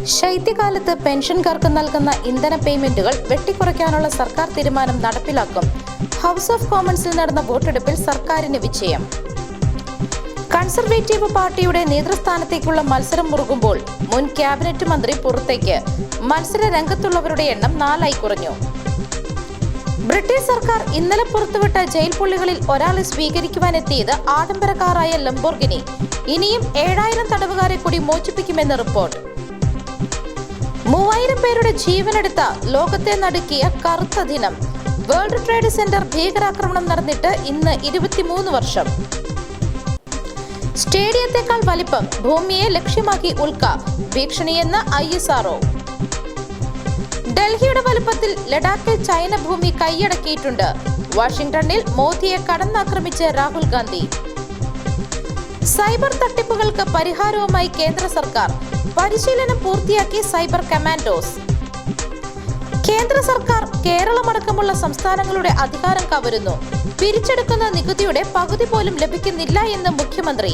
ശൈത്യകാലത്ത് പെൻഷൻകാർക്ക് നൽകുന്ന ഇന്ധന പേയ്മെന്റുകൾ വെട്ടിക്കുറയ്ക്കാനുള്ള സർക്കാർ തീരുമാനം നടപ്പിലാക്കും. ഹൗസ് ഓഫ് കോമൺസിൽ നടന്ന വോട്ടെടുപ്പിൽ സർക്കാരിന് വിജയം. കൺസർവേറ്റീവ് പാർട്ടിയുടെ നേതൃസ്ഥാനത്തേക്കുള്ള മത്സരം മുറുകുമ്പോൾ മുൻ ക്യാബിനറ്റ് മന്ത്രി പുറത്തേക്ക്. മത്സര രംഗത്തുള്ളവരുടെ എണ്ണം 4 കുറഞ്ഞു. ബ്രിട്ടീഷ് സർക്കാർ ഇന്നലെ പുറത്തുവിട്ട ജയിൽ പുള്ളികളിൽ ഒരാളെ സ്വീകരിക്കുവാനെത്തിയത് ആഡംബര കാറായ ലംബോർഗിനി. ഇനിയും 7000 തടവുകാരെ കൂടി മോചിപ്പിക്കുമെന്ന് റിപ്പോർട്ട്. 3000 പേരുടെ ജീവനെടുത്ത ലോകത്തെ നടുക്കിയ കറുത്ത ദിനം. വേൾഡ് ട്രേഡ് സെന്റർ ഭീകരാക്രമണം നടന്നിട്ട് ഇന്ന് 23 വർഷം. സ്റ്റേഡിയത്തെക്കാൾ വലിപ്പം, ഭൂമിയെ ലക്ഷ്യമാക്കി ഉൽക്ക, ഭീഷണിയെന്ന് ISRO. ഡൽഹിയുടെ വലുപ്പത്തിൽ ലഡാക്കിൽ ചൈന ഭൂമി കൈയടക്കിയിട്ടുണ്ട്. വാഷിംഗ്ടണിൽ മോദിയെ കടന്നാക്രമിച്ച് രാഹുൽ ഗാന്ധി. സൈബർ തട്ടിപ്പുകൾക്ക് പരിഹാരവുമായി കേന്ദ്ര സർക്കാർ. പരിശീലനം പൂർത്തിയാക്കി സൈബർ കമാൻഡോസ്. കേന്ദ്ര സർക്കാർ കേരളമടക്കമുള്ള സംസ്ഥാനങ്ങളുടെ അധികാരം കവരുന്നു. പിരിച്ചെടുക്കുന്ന നികുതിയുടെ പകുതി പോലും ലഭിക്കുന്നില്ല എന്ന് മുഖ്യമന്ത്രി.